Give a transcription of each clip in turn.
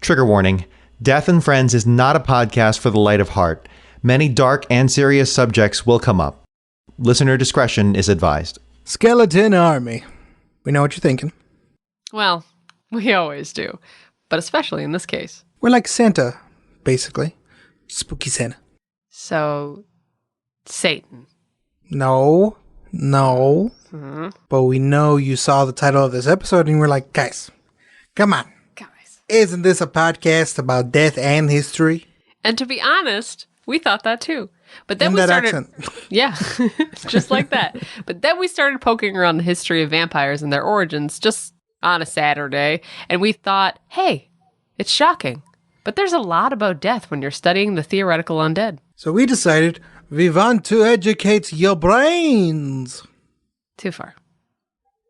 Trigger warning. Death and Friends is not a podcast for the light of heart. Many dark and serious subjects will come up. Listener discretion is advised. Skeleton Army. We know what you're thinking. Well, we always do. But especially in this case. We're like Santa, basically. Spooky Santa. So, Satan. No. Mm-hmm. But we know you saw the title of this episode and we're like, guys, come on. Isn't this a podcast about death and history? And to be honest, we thought that too. But then In we that started... accent. Yeah, just like that. But then we started poking around the history of vampires and their origins just on a Saturday. And we thought, hey, it's shocking. But there's a lot about death when you're studying the theoretical undead. So we decided we want to educate your brains. Too far.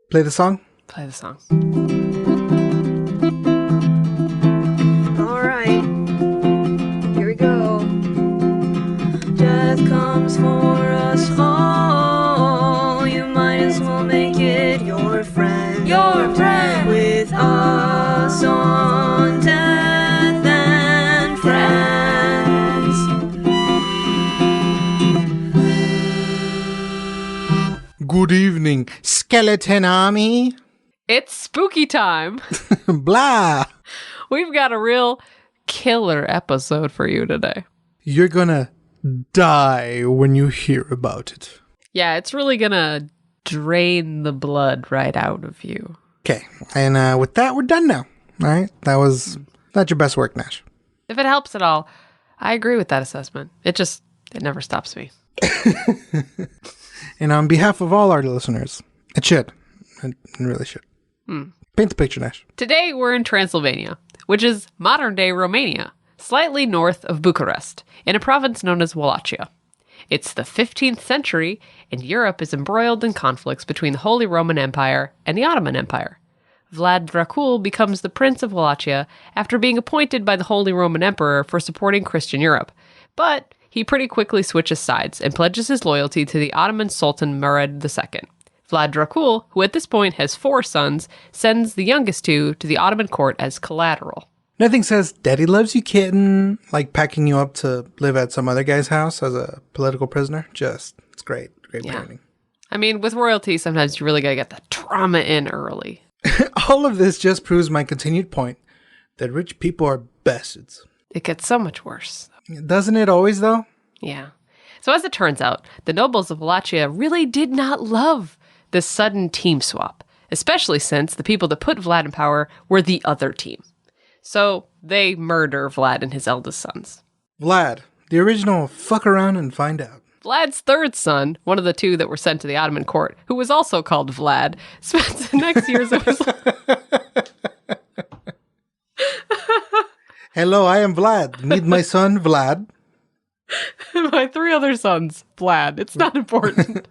Play the song? Play the song. Death comes for us all. You might as well make it your friend. Your friend. With us on Death and Friends. Good evening, Skeleton Army. It's spooky time. Blah. We've got a real killer episode for you today. You're gonna die when you hear about it. Yeah, it's really gonna drain the blood right out of you. Okay, and with that, we're done now. All right, that was not your best work, Nash. If it helps at all, I agree with that assessment. It never stops me. And on behalf of all our listeners, it should. It really should. Paint the picture, Nash. Today, we're in Transylvania, which is modern-day Romania, slightly north of Bucharest, in a province known as Wallachia. It's the 15th century, and Europe is embroiled in conflicts between the Holy Roman Empire and the Ottoman Empire. Vlad Dracul becomes the Prince of Wallachia after being appointed by the Holy Roman Emperor for supporting Christian Europe. But he pretty quickly switches sides and pledges his loyalty to the Ottoman Sultan Murad II. Vlad Dracul, who at this point has 4 sons, sends the youngest 2 to the Ottoman court as collateral. Nothing says, Daddy loves you, kitten, like packing you up to live at some other guy's house as a political prisoner. It's great. Great parenting. I mean, with royalty, sometimes you really gotta get the trauma in early. All of this just proves my continued point that rich people are bastards. It gets so much worse. Doesn't it always, though? Yeah. So as it turns out, the nobles of Wallachia really did not love this sudden team swap, especially since the people that put Vlad in power were the other team. So they murder Vlad and his eldest sons. Vlad, the original fuck around and find out. Vlad's 3rd son, one of the 2 that were sent to the Ottoman court, who was also called Vlad, spent the next years of his life... Hello, I am Vlad. Meet my son, Vlad. My 3 other sons, Vlad. It's not important.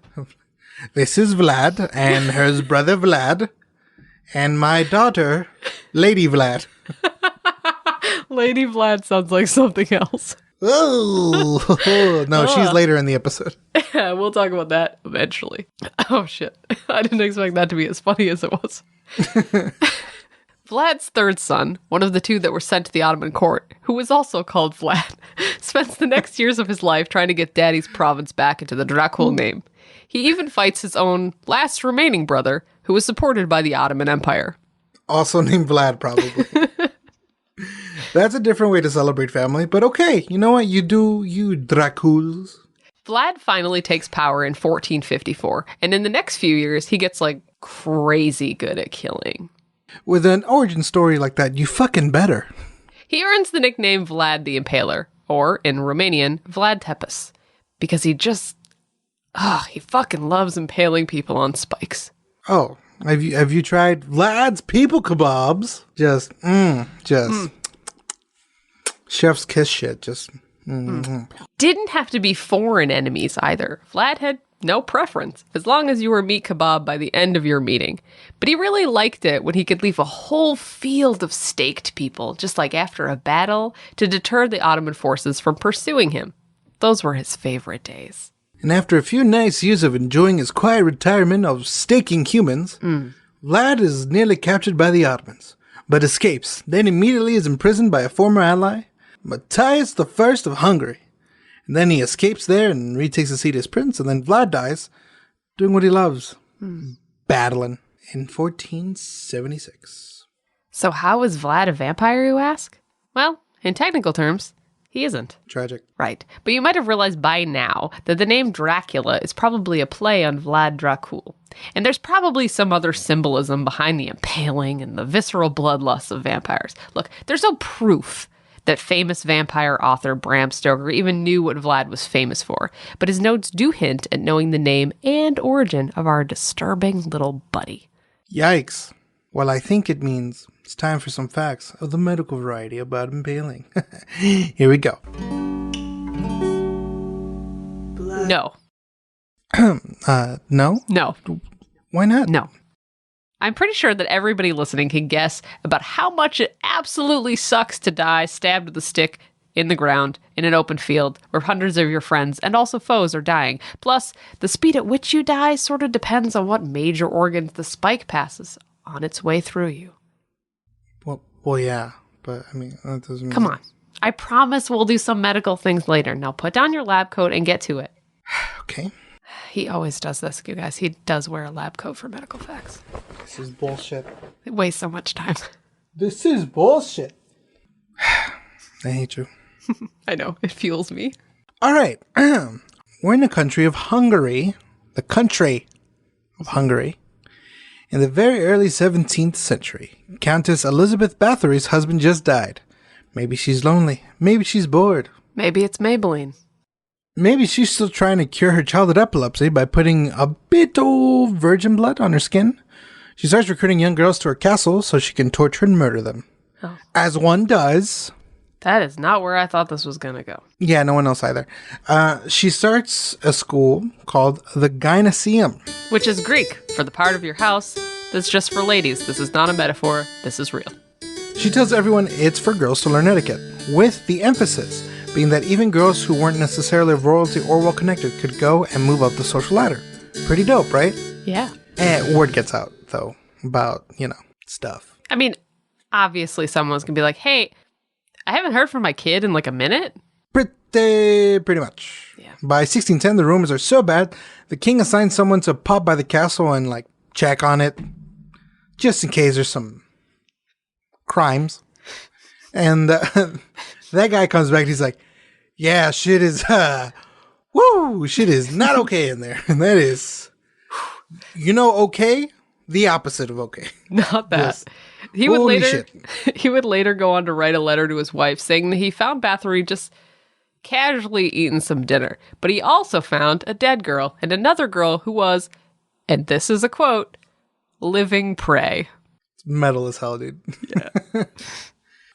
This is Vlad, and her brother Vlad, and my daughter, Lady Vlad. Lady Vlad sounds like something else. Oh, no, she's later in the episode. Yeah, we'll talk about that eventually. Oh, shit. I didn't expect that to be as funny as it was. Vlad's 3rd son, one of the 2 that were sent to the Ottoman court, who was also called Vlad, spends the next years of his life trying to get Daddy's province back into the Dracul name. He even fights his own last remaining brother, who was supported by the Ottoman Empire. Also named Vlad, probably. That's a different way to celebrate family, but okay. You know what? You do, you Draculs. Vlad finally takes power in 1454, and in the next few years, he gets, like, crazy good at killing. With an origin story like that, you fucking better. He earns the nickname Vlad the Impaler, or, in Romanian, Vlad Tepes, because he just... he fucking loves impaling people on spikes. Oh, have you tried Vlad's people kebabs? Just chef's kiss shit. Didn't have to be foreign enemies either. Vlad had no preference, as long as you were meat kebab by the end of your meeting. But he really liked it when he could leave a whole field of staked people, just like after a battle, to deter the Ottoman forces from pursuing him. Those were his favorite days. And after a few nice years of enjoying his quiet retirement of staking humans, Vlad is nearly captured by the Ottomans. but escapes. Then immediately is imprisoned by a former ally, Matthias the First of Hungary. And then he escapes there and retakes the seat as prince, and then Vlad dies, doing what he loves, battling, in 1476. So how is Vlad a vampire, you ask? Well, in technical terms, he isn't. Tragic. Right. But you might have realized by now that the name Dracula is probably a play on Vlad Dracul. And there's probably some other symbolism behind the impaling and the visceral bloodlust of vampires. Look, there's no proof that famous vampire author Bram Stoker even knew what Vlad was famous for, but his notes do hint at knowing the name and origin of our disturbing little buddy. Yikes. Well, I think it means it's time for some facts of the medical variety about impaling. Here we go. No. No? No. Why not? No. I'm pretty sure that everybody listening can guess about how much it absolutely sucks to die stabbed with a stick in the ground in an open field where hundreds of your friends and also foes are dying. Plus, the speed at which you die sort of depends on what major organs the spike passes on its way through you. Well, yeah, but I mean, that doesn't mean... Come on. I promise we'll do some medical things later. Now put down your lab coat and get to it. Okay. He always does this, you guys. He does wear a lab coat for medical facts. This is bullshit. It wastes so much time. This is bullshit. I hate you. I know. It fuels me. All right. We're in the country of Hungary. The country of Hungary. In the very early 17th century, Countess Elizabeth Bathory's husband just died. Maybe she's lonely. Maybe she's bored. Maybe it's Maybelline. Maybe she's still trying to cure her childhood epilepsy by putting a bit of virgin blood on her skin. She starts recruiting young girls to her castle so she can torture and murder them. Oh. As one does. That is not where I thought this was going to go. Yeah, no one else either. She starts a school called the Gynaeceum. Which is Greek for the part of your house that's just for ladies. This is not a metaphor. This is real. She tells everyone it's for girls to learn etiquette, with the emphasis being that even girls who weren't necessarily of royalty or well-connected could go and move up the social ladder. Pretty dope, right? Yeah. And word gets out, though, about, stuff. I mean, obviously someone's going to be like, hey, I haven't heard from my kid in like a minute. Pretty much. Yeah. By 1610, the rumors are so bad, the king assigns someone to pop by the castle and, check on it, just in case there's some crimes. And that guy comes back and he's like, yeah, shit is not okay in there. And that is, okay? The opposite of okay. Not that. Yes. He would Holy later shit. he would later go on to write a letter to his wife saying that he found Bathory just casually eating some dinner. But he also found a dead girl and another girl who was, and this is a quote, living prey. It's metal as hell, dude. Yeah.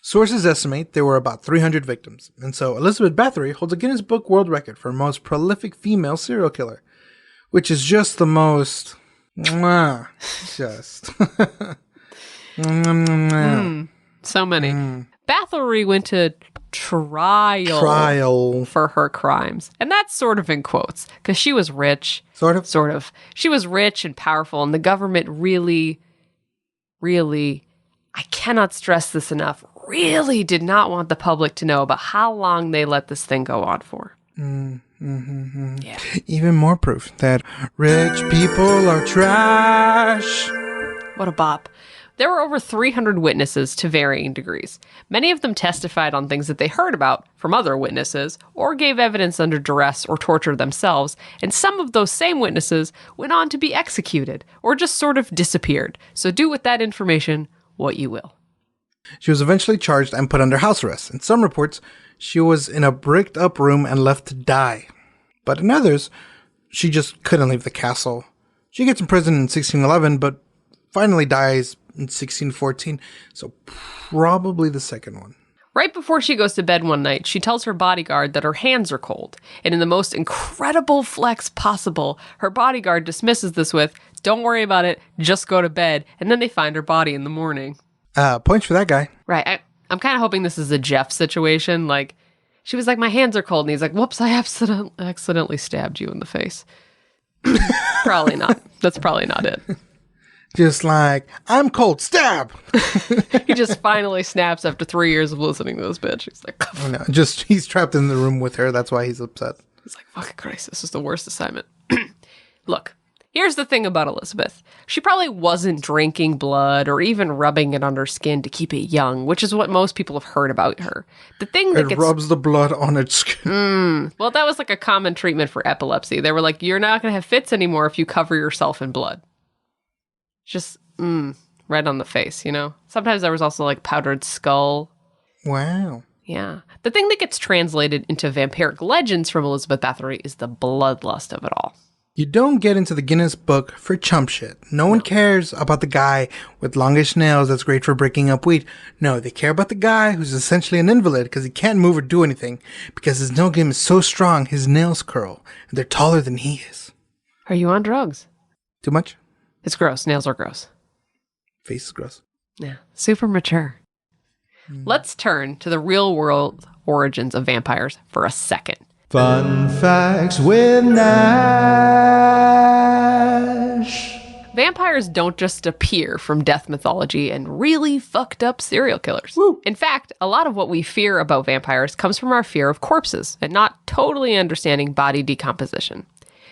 Sources estimate there were about 300 victims, and so Elizabeth Bathory holds a Guinness Book World Record for most prolific female serial killer, which is just the most... So many. Bathory went to trial for her crimes. And that's sort of in quotes, because she was rich. Sort of. She was rich and powerful, and the government really, I cannot stress this enough, really did not want the public to know about how long they let this thing go on for. Yeah. Even more proof that rich people are trash. What a bop. There were over 300 witnesses to varying degrees. Many of them testified on things that they heard about from other witnesses, or gave evidence under duress or torture themselves, and some of those same witnesses went on to be executed, or just sort of disappeared. So do with that information what you will. She was eventually charged and put under house arrest. In some reports, she was in a bricked up room and left to die. But in others, she just couldn't leave the castle. She gets imprisoned in 1611, but finally dies in 1614, so probably the second one. Right before she goes to bed one night, she tells her bodyguard that her hands are cold, and in the most incredible flex possible, her bodyguard dismisses this with, "Don't worry about it, just go to bed," and then they find her body in the morning. Points for that guy. Right, I'm kind of hoping this is a Jeff situation, like, she was like, "My hands are cold," and he's like, "Whoops, I accidentally stabbed you in the face." Probably not. That's probably not it. Just like, I'm cold, stab! He just finally snaps after 3 years of listening to this bitch. He's like, Oh, no, just, he's trapped in the room with her. That's why he's upset. fucking Christ, this is the worst assignment. Look, here's the thing about Elizabeth. She probably wasn't drinking blood or even rubbing it on her skin to keep it young, which is what most people have heard about her. The thing that It rubs the blood on its skin. well, that was like a common treatment for epilepsy. They were like, you're not going to have fits anymore if you cover yourself in blood. Just, red on the face, you know? Sometimes there was also like powdered skull. Wow. Yeah. The thing that gets translated into vampiric legends from Elizabeth Bathory is the bloodlust of it all. You don't get into the Guinness Book for chump shit. No one cares about the guy with longish nails that's great for breaking up wheat. No, they care about the guy who's essentially an invalid because he can't move or do anything because his nail game is so strong his nails curl and they're taller than he is. Are you on drugs? Too much? It's gross. Nails are gross. Face is gross. Yeah. Super mature. Let's turn to the real world origins of vampires for a second. Fun facts with Nash. Vampires don't just appear from death mythology and really fucked up serial killers. Woo. In fact, a lot of what we fear about vampires comes from our fear of corpses and not totally understanding body decomposition.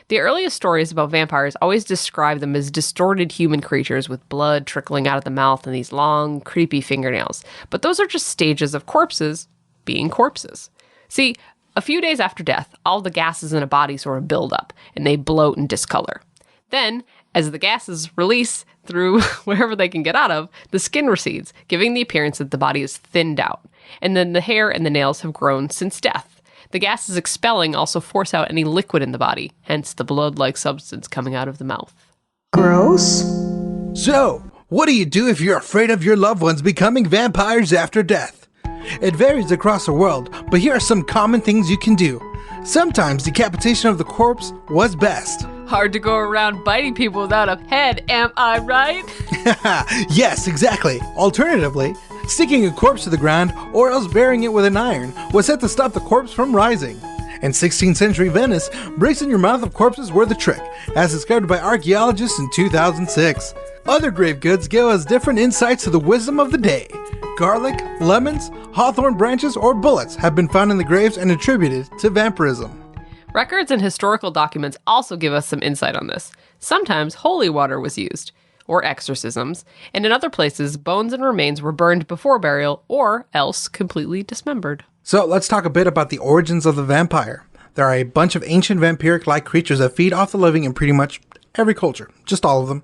The earliest stories about vampires always describe them as distorted human creatures with blood trickling out of the mouth and these long, creepy fingernails. But those are just stages of corpses being corpses. See, a few days after death, all the gases in a body sort of build up, and they bloat and discolor. Then, as the gases release through wherever they can get out of, the skin recedes, giving the appearance that the body is thinned out. And then the hair and the nails have grown since death. The gases expelling also force out any liquid in the body, hence the blood-like substance coming out of the mouth. Gross. So, what do you do if you're afraid of your loved ones becoming vampires after death? It varies across the world, but here are some common things you can do. Sometimes decapitation of the corpse was best. Hard to go around biting people without a head, am I right? Yes, exactly. Alternatively, sticking a corpse to the ground or else burying it with an iron was said to stop the corpse from rising. In 16th century Venice, bricks in your mouth of corpses were the trick, as discovered by archaeologists in 2006. Other grave goods give us different insights to the wisdom of the day. Garlic, lemons, hawthorn branches, or bullets have been found in the graves and attributed to vampirism. Records and historical documents also give us some insight on this. Sometimes holy water was used, or exorcisms, and in other places, bones and remains were burned before burial or else completely dismembered. So let's talk a bit about the origins of the vampire. There are a bunch of ancient vampiric-like creatures that feed off the living in pretty much every culture, just all of them.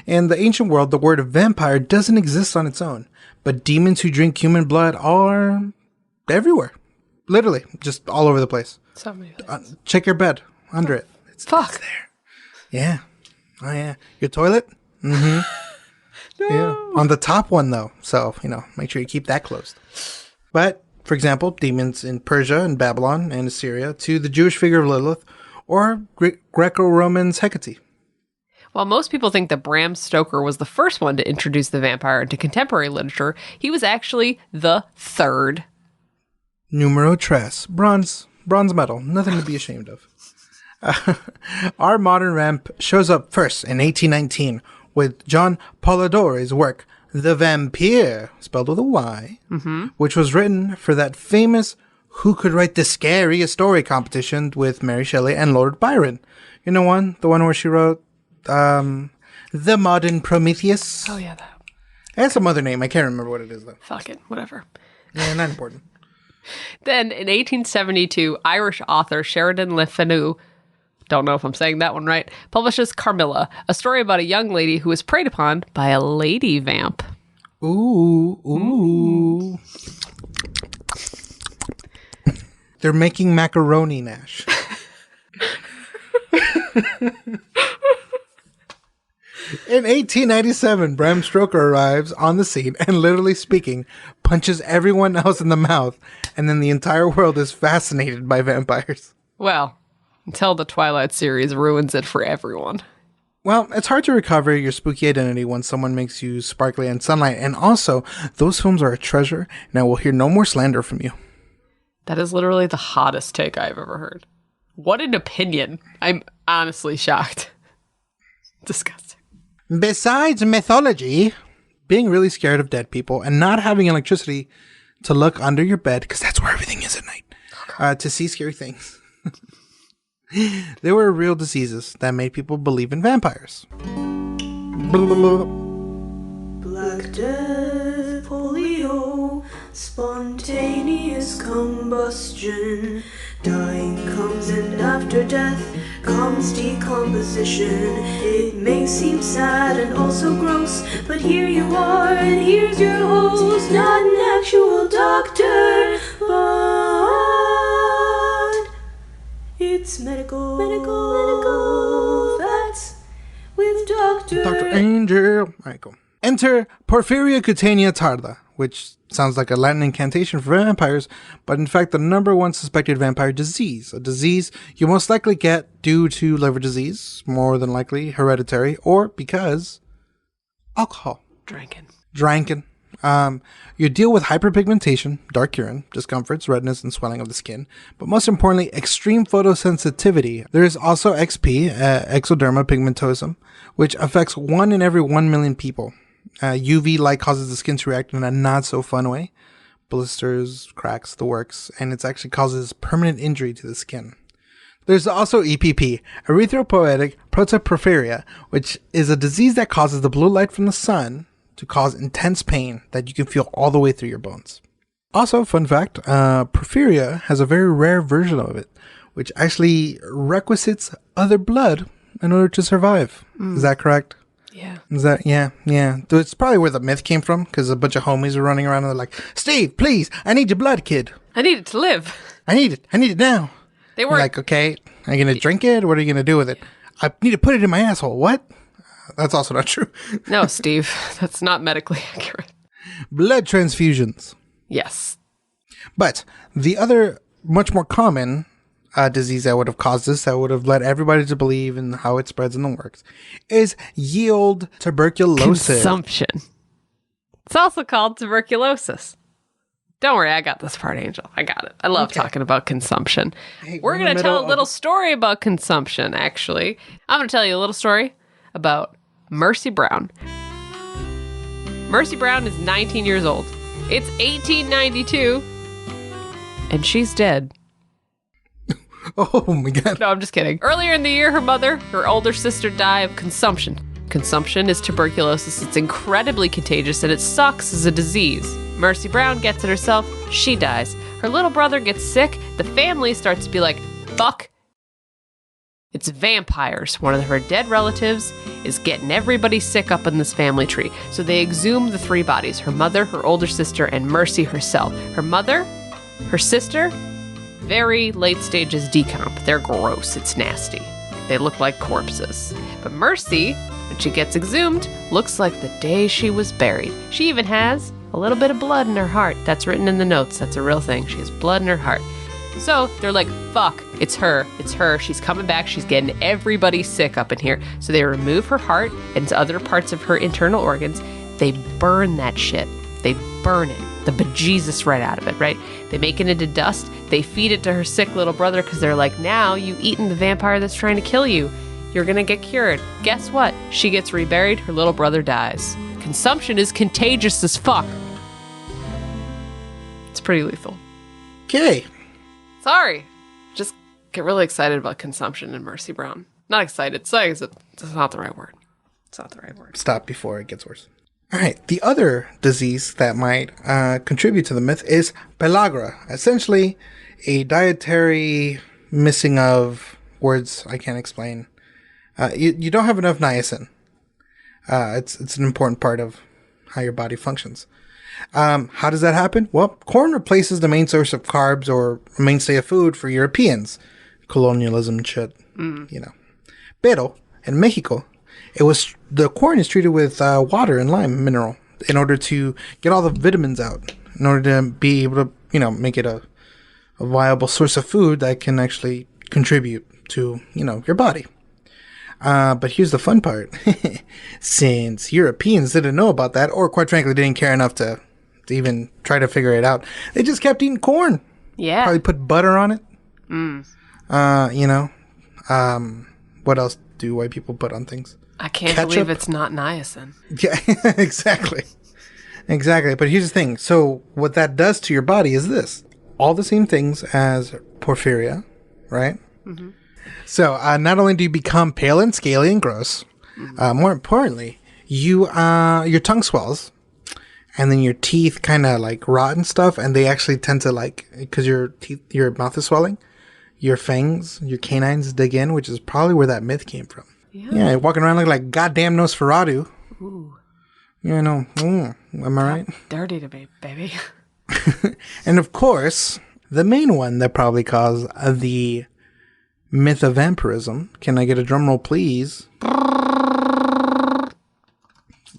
In the ancient world, the word vampire doesn't exist on its own, but demons who drink human blood are everywhere. Literally, just all over the place. Check your bed, under it. It's there. Yeah. Oh, yeah. Your toilet? Mm-hmm. No. Yeah. On the top one, though. So, make sure you keep that closed. But, for example, demons in Persia and Babylon and Assyria to the Jewish figure of Lilith or Greco-Roman's Hecate. While most people think that Bram Stoker was the first one to introduce the vampire into contemporary literature, he was actually the third. Numero tres. Bronze medal. Nothing to be ashamed of. Our modern vamp shows up first in 1819 with John Polidore's work, The Vampire, spelled with a Y, which was written for that famous Who Could Write the Scariest Story competition with Mary Shelley and Lord Byron. You know the one where she wrote The Modern Prometheus? Oh, yeah, that. It has some other name. I can't remember what it is, though. Fuck it. Whatever. Yeah, not important. Then, in 1872, Irish author Sheridan Le Fanu, don't know if I'm saying that one right, publishes Carmilla, a story about a young lady who is preyed upon by a lady vamp. Ooh. They're making macaroni, Nash. In 1897, Bram Stoker arrives on the scene and, literally speaking, punches everyone else in the mouth, and then the entire world is fascinated by vampires. Well, until the Twilight series ruins it for everyone. Well, it's hard to recover your spooky identity when someone makes you sparkly in sunlight, and also, those films are a treasure, and I will hear no more slander from you. That is literally the hottest take I've ever heard. What an opinion. I'm honestly shocked. Disgusting. Besides mythology, being really scared of dead people and not having electricity to look under your bed, because that's where everything is at night, to see scary things. There were real diseases that made people believe in vampires. Black Death, polio, spontaneous combustion. Dying comes, and after death comes decomposition. It may seem sad and also gross, but here you are, and here's your host, not an actual doctor, but it's medical facts with Dr. Angel. All right, cool. Enter Porphyria cutánea tarda, which sounds like a Latin incantation for vampires, but in fact the number one suspected vampire disease. A disease you most likely get due to liver disease, more than likely hereditary, or because alcohol. Drinking. You deal with hyperpigmentation, dark urine, discomforts, redness, and swelling of the skin, but most importantly, extreme photosensitivity. There is also XP, ectoderma pigmentosum, which affects 1 in every 1 million people. UV light causes the skin to react in a not so fun way. Blisters, cracks, the works, and it actually causes permanent injury to the skin. There's also EPP, erythropoietic protoporphyria, which is a disease that causes the blue light from the sun to cause intense pain that you can feel all the way through your bones. Also, fun fact, porphyria has a very rare version of it, which actually requisites other blood in order to survive. Is that correct? Yeah. Is that, yeah. So it's probably where the myth came from, because a bunch of homies are running around and they're like, Steve, please, I need your blood, kid. I need it to live. I need it now. They You're were like, okay, are you going to drink it? What are you going to do with it? I need to put it in my asshole. What? That's also not true. No, Steve, that's not medically accurate. Blood transfusions. Yes. But the other, much more common disease that would have caused this, that would have led everybody to believe in how it spreads in the works, is yield tuberculosis. Consumption. It's also called tuberculosis. Don't worry, I got this part, Angel. I got it. I love talking about consumption. Hey, we're going to tell a little story about consumption, actually. I'm going to tell you a little story about Mercy Brown. Mercy Brown is 19 years old. It's 1892, and she's dead. Oh my god. No, I'm just kidding. Earlier in the year, her older sister, died of consumption. Consumption is tuberculosis. It's incredibly contagious, and it sucks as a disease. Mercy Brown gets it herself. She dies. Her little brother gets sick. The family starts to be like, fuck. It's vampires. One of her dead relatives is getting everybody sick up in this family tree. So they exhume the 3 bodies, her mother, her older sister, and Mercy herself. Her mother, her sister, very late stages decomp. They're gross. It's nasty. They look like corpses. But Mercy, when she gets exhumed, looks like the day she was buried. She even has a little bit of blood in her heart. That's written in the notes. That's a real thing. She has blood in her heart. So they're like, fuck, it's her. It's her. She's coming back. She's getting everybody sick up in here. So they remove her heart and other parts of her internal organs. They burn that shit. They burn it. The bejesus right out of it, right? They make it into dust. They feed it to her sick little brother because they're like, now you've eaten the vampire that's trying to kill you. You're going to get cured. Guess what? She gets reburied. Her little brother dies. Consumption is contagious as fuck. It's pretty lethal. Okay. Sorry. Just get really excited about consumption and Mercy Brown. Not excited. It's not the right word. It's not the right word. Stop before it gets worse. All right. The other disease that might contribute to the myth is pellagra. Essentially, a dietary missing of words I can't explain. You don't have enough niacin. It's an important part of how your body functions. How does that happen? Well, corn replaces the main source of carbs or mainstay of food for Europeans. Colonialism shit, you know. Pero, in Mexico, the corn is treated with water and lime mineral in order to get all the vitamins out, in order to be able to, make it a viable source of food that can actually contribute to, your body. But here's the fun part. Since Europeans didn't know about that, or quite frankly didn't care enough to even try to figure it out, they just kept eating corn. Yeah. Probably put butter on it. What else do white people put on things? I can't ketchup. believe it's not niacin. Yeah, exactly. Exactly. But here's the thing. So what that does to your body is this. All the same things as porphyria, right? Mm-hmm. So not only do you become pale and scaly and gross, more importantly, your tongue swells, and then your teeth kind of like rot and stuff, and they actually tend to like, because your mouth is swelling, your fangs, your canines dig in, which is probably where that myth came from. Yeah, walking around looking like goddamn Nosferatu. Ooh. You know, am I right? Dirty to me, baby. And of course, the main one that probably caused the myth of vampirism. Can I get a drum roll, please?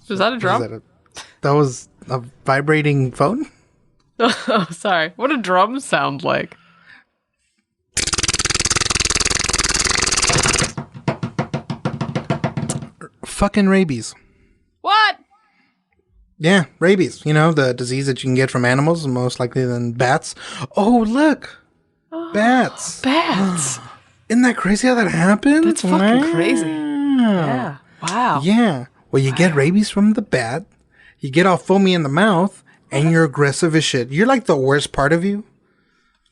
Was that a drum? That was a vibrating phone? Oh, sorry. What do drums sound like? Fucking rabies. What? Yeah, rabies. You know, the disease that you can get from animals, most likely than bats. Oh, look. Bats. Bats. Isn't that crazy how that happened? That's fucking crazy. Yeah. Wow. Yeah. Well, you get rabies from the bat. You get all foamy in the mouth, and you're aggressive as shit. You're like the worst part of you.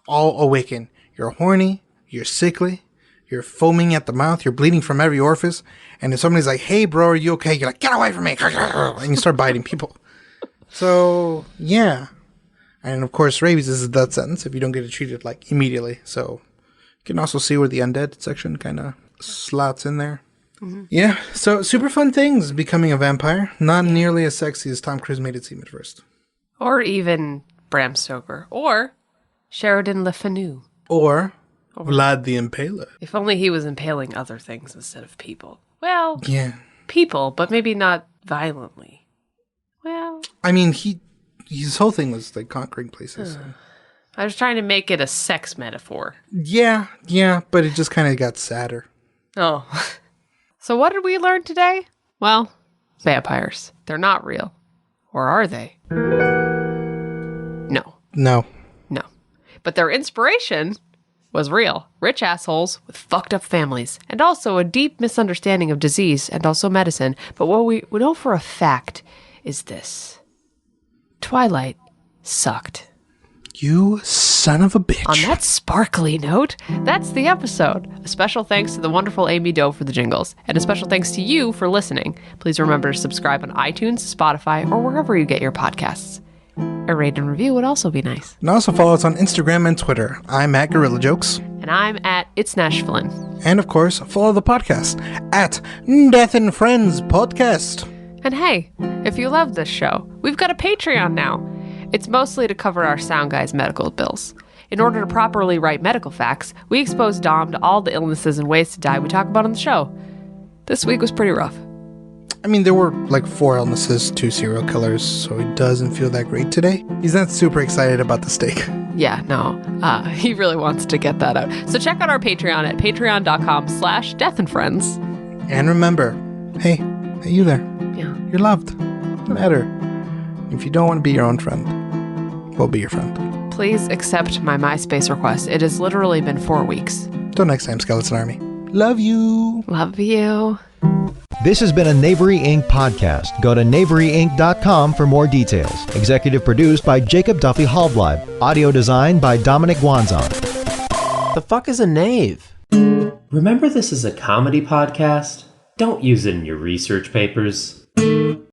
All awaken. You're horny. You're sickly. You're foaming at the mouth. You're bleeding from every orifice. And if somebody's like, hey, bro, are you okay? You're like, get away from me. And you start biting people. So, yeah. And of course, rabies is a death sentence if you don't get it treated like immediately. So you can also see where the undead section kind of slots in there. Mm-hmm. Yeah. So super fun things becoming a vampire. Not nearly as sexy as Tom Cruise made it seem at first. Or even Bram Stoker. Or Sheridan Le Fanu. Or Vlad the Impaler. If only he was impaling other things instead of people. Well, yeah, people, but maybe not violently. Well, I mean, his whole thing was like conquering places. I was trying to make it a sex metaphor. Yeah, but it just kind of got sadder. Oh. So what did we learn today? Well, vampires. They're not real. Or are they? No. But their inspiration was real. Rich assholes with fucked up families. And also a deep misunderstanding of disease and also medicine. But what we know for a fact is this. Twilight sucked. You son of a bitch. On that sparkly note, that's the episode. A special thanks to the wonderful Amy Doe for the jingles, and a special thanks to you for listening. Please remember to subscribe on iTunes, Spotify, or wherever you get your podcasts. A rate and review would also be nice. And also follow us on Instagram and Twitter. I'm at Gorilla Jokes. And I'm at It's Nash Flynn. And of course, follow the podcast at Death and Friends Podcast. And hey, if you love this show, we've got a Patreon now. It's mostly to cover our sound guy's medical bills. In order to properly write medical facts, we expose Dom to all the illnesses and ways to die we talk about on the show. This week was pretty rough. I mean, there were like 4 illnesses, 2 serial killers, so he doesn't feel that great today. He's not super excited about the steak. Yeah, no. He really wants to get that out. So check out our Patreon at patreon.com/deathandfriends. And remember, hey, you there. Yeah. You're loved. No matter. If you don't want to be your own friend, we'll be your friend. Please accept my MySpace request. It has literally been 4 weeks. Till next time, Skeleton Army. Love you. Love you. This has been a Knavery Inc. podcast. Go to knaveryinc.com for more details. Executive produced by Jacob Duffy Hallblad. Audio designed by Dominic Wanzon. The fuck is a knave? Remember, this is a comedy podcast? Don't use it in your research papers.